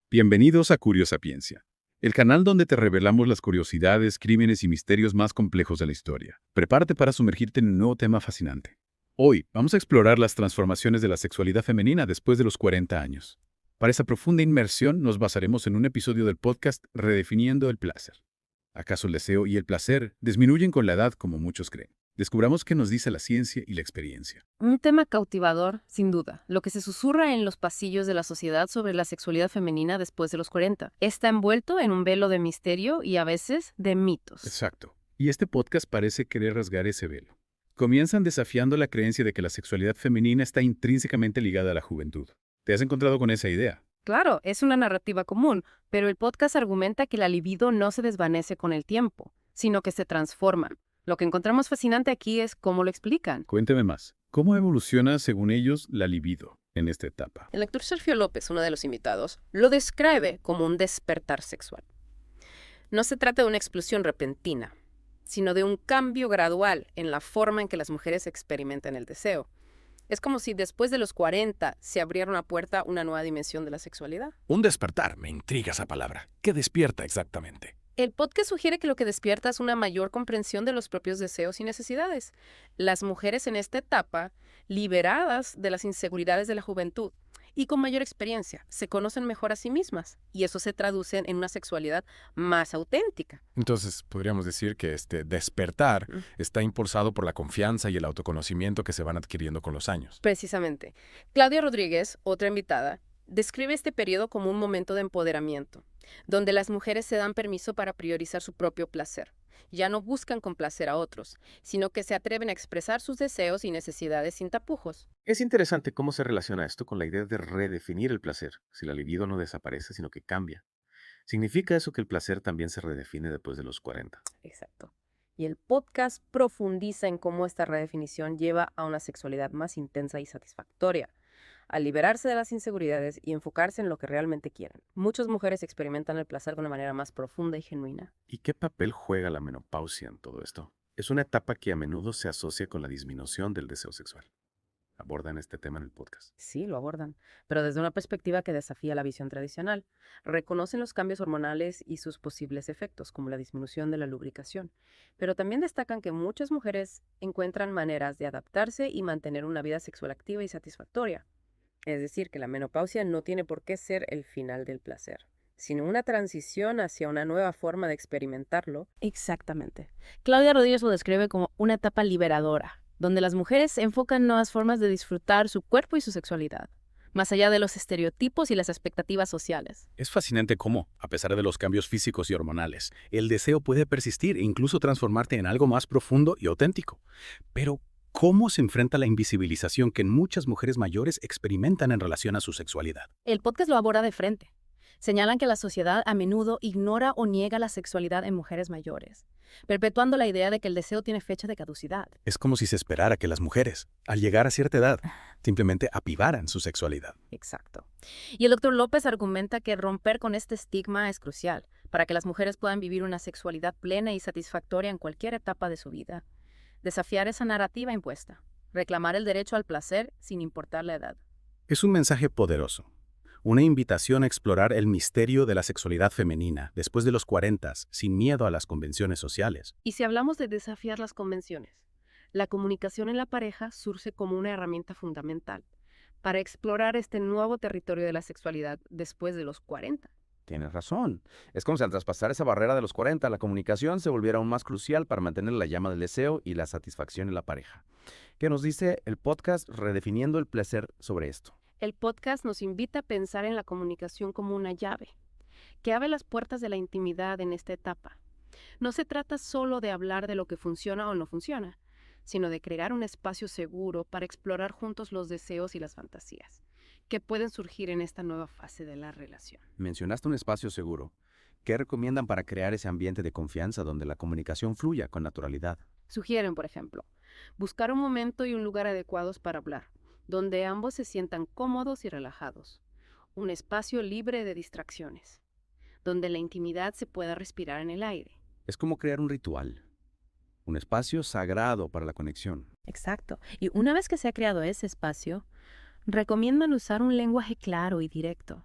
Bienvenidos a Curiosapiencia, el canal donde te revelamos las curiosidades, crímenes y misterios más complejos de la historia. Prepárate para sumergirte en un nuevo tema fascinante. Hoy vamos a explorar las transformaciones de la sexualidad femenina después de los 40 años. Para esa profunda inmersión nos basaremos en un episodio del podcast Redefiniendo el placer. ¿Acaso el deseo y el placer disminuyen con la edad como muchos creen? Descubramos qué nos dice la ciencia y la experiencia. Un tema cautivador, sin duda, lo que se susurra en los pasillos de la sociedad sobre la sexualidad femenina después de los 40. Está envuelto en un velo de misterio y a veces de mitos. Exacto. Y este podcast parece querer rasgar ese velo. Comienzan desafiando la creencia de que la sexualidad femenina está intrínsecamente ligada a la juventud. ¿Te has encontrado con esa idea? Claro, es una narrativa común, pero el podcast argumenta que la libido no se desvanece con el tiempo, sino que se transforma. Lo que encontramos fascinante aquí es cómo lo explican. Cuénteme más. ¿Cómo evoluciona, según ellos, la libido en esta etapa? El actor Sergio López, uno de los invitados, lo describe como un despertar sexual. No se trata de una explosión repentina, sino de un cambio gradual en la forma en que las mujeres experimentan el deseo. Es como si después de los 40 se abriera una puerta a una nueva dimensión de la sexualidad. Un despertar, me intriga esa palabra. ¿Qué despierta exactamente? El podcast sugiere que lo que despierta es una mayor comprensión de los propios deseos y necesidades. Las mujeres en esta etapa, liberadas de las inseguridades de la juventud y con mayor experiencia, se conocen mejor a sí mismas y eso se traduce en una sexualidad más auténtica. Entonces, podríamos decir que este despertar está impulsado por la confianza y el autoconocimiento que se van adquiriendo con los años. Precisamente. Claudia Rodríguez, otra invitada, describe este periodo como un momento de empoderamiento, donde las mujeres se dan permiso para priorizar su propio placer. Ya no buscan complacer a otros, sino que se atreven a expresar sus deseos y necesidades sin tapujos. Es interesante cómo se relaciona esto con la idea de redefinir el placer, si la libido no desaparece, sino que cambia. ¿Significa eso que el placer también se redefine después de los 40? Exacto. Y el podcast profundiza en cómo esta redefinición lleva a una sexualidad más intensa y satisfactoria, al liberarse de las inseguridades y enfocarse en lo que realmente quieren. Muchas mujeres experimentan el placer de una manera más profunda y genuina. ¿Y qué papel juega la menopausia en todo esto? Es una etapa que a menudo se asocia con la disminución del deseo sexual. Abordan este tema en el podcast. Sí, lo abordan, pero desde una perspectiva que desafía la visión tradicional. Reconocen los cambios hormonales y sus posibles efectos, como la disminución de la lubricación, pero también destacan que muchas mujeres encuentran maneras de adaptarse y mantener una vida sexual activa y satisfactoria. Es decir, que la menopausia no tiene por qué ser el final del placer, sino una transición hacia una nueva forma de experimentarlo. Exactamente. Claudia Rodríguez lo describe como una etapa liberadora, donde las mujeres se enfocan en nuevas formas de disfrutar su cuerpo y su sexualidad, más allá de los estereotipos y las expectativas sociales. Es fascinante cómo, a pesar de los cambios físicos y hormonales, el deseo puede persistir e incluso transformarte en algo más profundo y auténtico. Pero, ¿cómo se enfrenta la invisibilización que muchas mujeres mayores experimentan en relación a su sexualidad? El podcast lo aborda de frente. Señalan que la sociedad a menudo ignora o niega la sexualidad en mujeres mayores, perpetuando la idea de que el deseo tiene fecha de caducidad. Es como si se esperara que las mujeres, al llegar a cierta edad, simplemente avivaran su sexualidad. Exacto. Y el doctor López argumenta que romper con este estigma es crucial para que las mujeres puedan vivir una sexualidad plena y satisfactoria en cualquier etapa de su vida. Desafiar esa narrativa impuesta. Reclamar el derecho al placer sin importar la edad. Es un mensaje poderoso. Una invitación a explorar el misterio de la sexualidad femenina después de los 40, sin miedo a las convenciones sociales. Y si hablamos de desafiar las convenciones, la comunicación en la pareja surge como una herramienta fundamental para explorar este nuevo territorio de la sexualidad después de los 40. Tienes razón. Es como si al traspasar esa barrera de los 40, la comunicación se volviera aún más crucial para mantener la llama del deseo y la satisfacción en la pareja. ¿Qué nos dice el podcast Redefiniendo el placer sobre esto? El podcast nos invita a pensar en la comunicación como una llave, que abre las puertas de la intimidad en esta etapa. No se trata solo de hablar de lo que funciona o no funciona, sino de crear un espacio seguro para explorar juntos los deseos y las fantasías que pueden surgir en esta nueva fase de la relación. Mencionaste un espacio seguro. ¿Qué recomiendan para crear ese ambiente de confianza donde la comunicación fluya con naturalidad? Sugieren, por ejemplo, buscar un momento y un lugar adecuados para hablar, donde ambos se sientan cómodos y relajados. Un espacio libre de distracciones, donde la intimidad se pueda respirar en el aire. Es como crear un ritual, un espacio sagrado para la conexión. Exacto. Y una vez que se ha creado ese espacio, recomiendan usar un lenguaje claro y directo.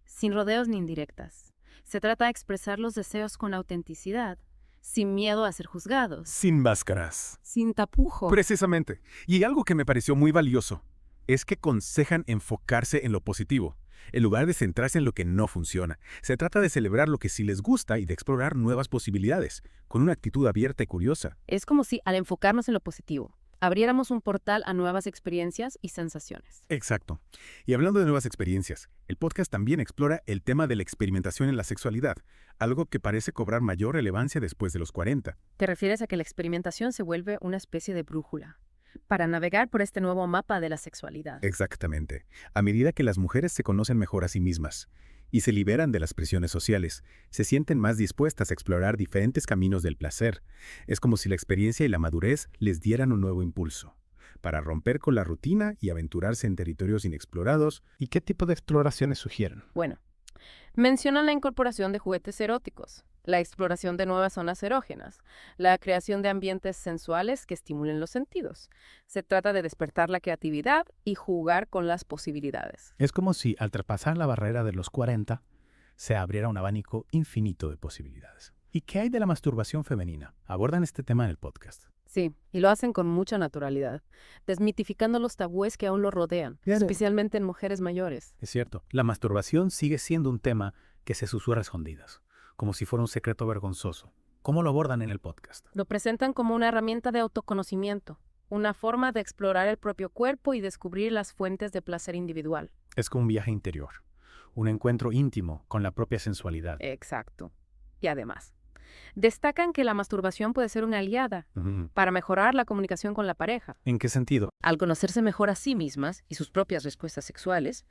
sin rodeos ni indirectas. Se trata de expresar los deseos con autenticidad, sin miedo a ser juzgados, Sin máscaras. sin tapujo. Precisamente. Y algo que me pareció muy valioso es que aconsejan enfocarse en lo positivo, en lugar de centrarse en lo que no funciona. Se trata de celebrar lo que sí les gusta y de explorar nuevas posibilidades, con una actitud abierta y curiosa. Es como si, al enfocarnos en lo positivo, abriéramos un portal a nuevas experiencias y sensaciones. Exacto. Y hablando de nuevas experiencias, el podcast también explora el tema de la experimentación en la sexualidad, algo que parece cobrar mayor relevancia después de los 40. ¿Te refieres a que la experimentación se vuelve una especie de brújula para navegar por este nuevo mapa de la sexualidad? Exactamente. A medida que las mujeres se conocen mejor a sí mismas y se liberan de las presiones sociales, se sienten más dispuestas a explorar diferentes caminos del placer. Es como si la experiencia y la madurez les dieran un nuevo impulso para romper con la rutina y aventurarse en territorios inexplorados. ¿Y qué tipo de exploraciones sugieren? Bueno, mencionan la incorporación de juguetes eróticos, la exploración de nuevas zonas erógenas, la creación de ambientes sensuales que estimulen los sentidos. Se trata de despertar la creatividad y jugar con las posibilidades. Es como si al traspasar la barrera de los 40 se abriera un abanico infinito de posibilidades. ¿Y qué hay de la masturbación femenina? Abordan este tema en el podcast. Sí, y lo hacen con mucha naturalidad, desmitificando los tabúes que aún lo rodean, Claro. especialmente en mujeres mayores. Es cierto, la masturbación sigue siendo un tema que se susurra a escondidas, como si fuera un secreto vergonzoso. ¿Cómo lo abordan en el podcast? Lo presentan como una herramienta de autoconocimiento, una forma de explorar el propio cuerpo y descubrir las fuentes de placer individual. Es como un viaje interior, un encuentro íntimo con la propia sensualidad. Exacto. Y además, destacan que la masturbación puede ser una aliada Ujú. para mejorar la comunicación con la pareja. ¿En qué sentido? Al conocerse mejor a sí mismas y sus propias respuestas sexuales,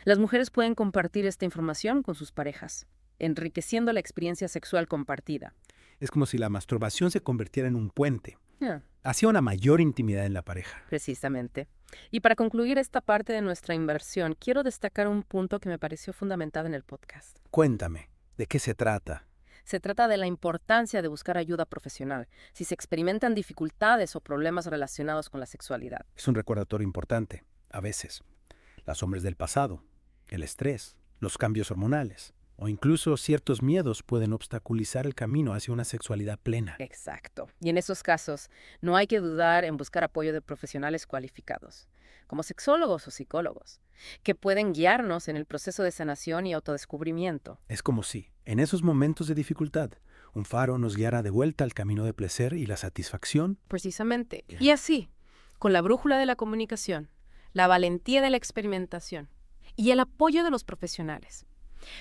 las mujeres pueden compartir esta información con sus parejas, enriqueciendo la experiencia sexual compartida. Es como si la masturbación se convirtiera en un puente Ah, hacia una mayor intimidad en la pareja. precisamente. Y para concluir esta parte de nuestra inversión, quiero destacar un punto que me pareció fundamental en el podcast. Cuéntame, ¿de qué se trata? Se trata de la importancia de buscar ayuda profesional si se experimentan dificultades o problemas relacionados con la sexualidad. Es un recordatorio importante. A veces, las sombras del pasado, el estrés, los cambios hormonales o incluso ciertos miedos pueden obstaculizar el camino hacia una sexualidad plena. Exacto. Y en esos casos, no hay que dudar en buscar apoyo de profesionales cualificados, como sexólogos o psicólogos, que pueden guiarnos en el proceso de sanación y autodescubrimiento. Es como si, en esos momentos de dificultad, un faro nos guiara de vuelta al camino de placer y la satisfacción. Precisamente. Y así, con la brújula de la comunicación, la valentía de la experimentación y el apoyo de los profesionales,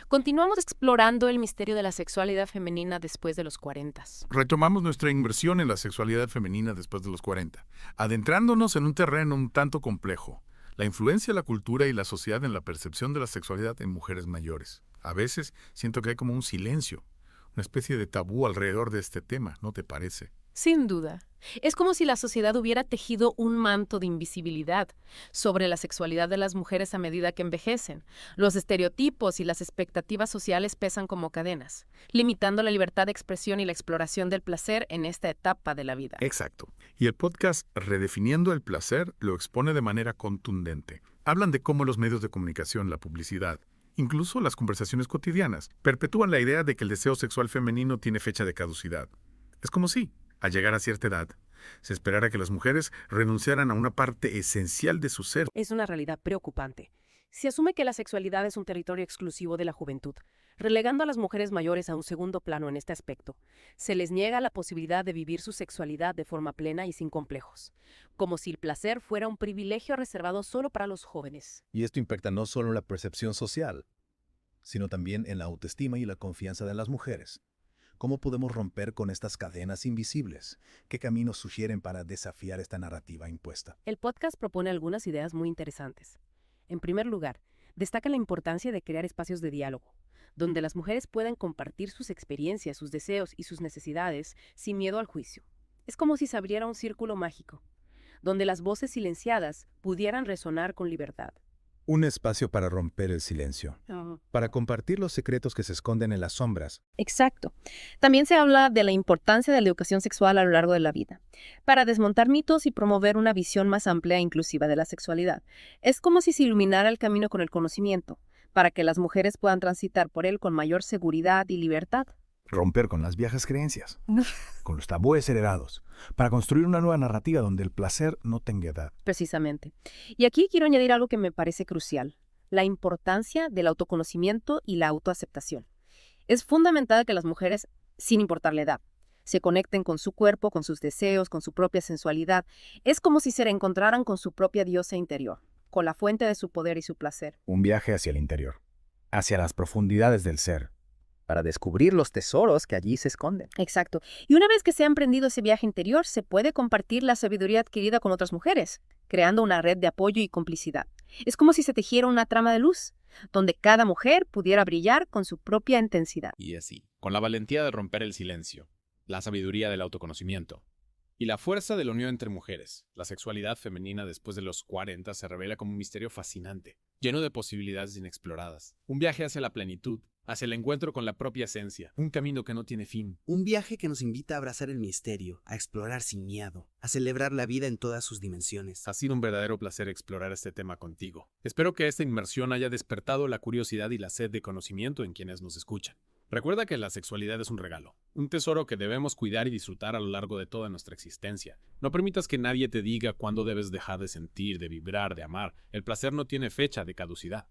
continuamos explorando el misterio de la sexualidad femenina después de los 40. Retomamos nuestra inversión en la sexualidad femenina después de los 40, adentrándonos en un terreno un tanto complejo, la influencia de la cultura y la sociedad en la percepción de la sexualidad en mujeres mayores. A veces siento que hay como un silencio, una especie de tabú alrededor de este tema, ¿no te parece? Sin duda. Es como si la sociedad hubiera tejido un manto de invisibilidad sobre la sexualidad de las mujeres a medida que envejecen. Los estereotipos y las expectativas sociales pesan como cadenas, limitando la libertad de expresión y la exploración del placer en esta etapa de la vida. Exacto. Y el podcast Redefiniendo el Placer lo expone de manera contundente. Hablan de cómo los medios de comunicación, la publicidad, incluso las conversaciones cotidianas, perpetúan la idea de que el deseo sexual femenino tiene fecha de caducidad. Es como si, al llegar a cierta edad, se esperara que las mujeres renunciaran a una parte esencial de su ser. Es una realidad preocupante. Se asume que la sexualidad es un territorio exclusivo de la juventud, relegando a las mujeres mayores a un segundo plano en este aspecto. Se les niega la posibilidad de vivir su sexualidad de forma plena y sin complejos, como si el placer fuera un privilegio reservado solo para los jóvenes. Y esto impacta no solo en la percepción social, sino también en la autoestima y la confianza de las mujeres. ¿Cómo podemos romper con estas cadenas invisibles? ¿Qué caminos sugieren para desafiar esta narrativa impuesta? El podcast propone algunas ideas muy interesantes. En primer lugar, destaca la importancia de crear espacios de diálogo, donde las mujeres puedan compartir sus experiencias, sus deseos y sus necesidades sin miedo al juicio. Es como si se abriera un círculo mágico, donde las voces silenciadas pudieran resonar con libertad. Un espacio para romper el silencio, para compartir los secretos que se esconden en las sombras. Exacto. También se habla de la importancia de la educación sexual a lo largo de la vida, para desmontar mitos y promover una visión más amplia e inclusiva de la sexualidad. Es como si se iluminara el camino con el conocimiento, para que las mujeres puedan transitar por él con mayor seguridad y libertad. Romper con las viejas creencias, con los tabúes heredados, para construir una nueva narrativa donde el placer no tenga edad. Precisamente. Y aquí quiero añadir algo que me parece crucial, la importancia del autoconocimiento y la autoaceptación. Es fundamental que las mujeres, sin importar la edad, se conecten con su cuerpo, con sus deseos, con su propia sensualidad. Es como si se reencontraran con su propia diosa interior, con la fuente de su poder y su placer. Un viaje hacia el interior, hacia las profundidades del ser, para descubrir los tesoros que allí se esconden. Exacto. Y una vez que se ha emprendido ese viaje interior, se puede compartir la sabiduría adquirida con otras mujeres, creando una red de apoyo y complicidad. Es como si se tejiera una trama de luz, donde cada mujer pudiera brillar con su propia intensidad. Y así, con la valentía de romper el silencio, la sabiduría del autoconocimiento y la fuerza de la unión entre mujeres, la sexualidad femenina después de los 40 se revela como un misterio fascinante, lleno de posibilidades inexploradas. Un viaje hacia la plenitud, hacia el encuentro con la propia esencia, un camino que no tiene fin. Un viaje que nos invita a abrazar el misterio, a explorar sin miedo, a celebrar la vida en todas sus dimensiones. Ha sido un verdadero placer explorar este tema contigo. Espero que esta inmersión haya despertado la curiosidad y la sed de conocimiento en quienes nos escuchan. Recuerda que la sexualidad es un regalo, un tesoro que debemos cuidar y disfrutar a lo largo de toda nuestra existencia. No permitas que nadie te diga cuándo debes dejar de sentir, de vibrar, de amar. El placer no tiene fecha de caducidad.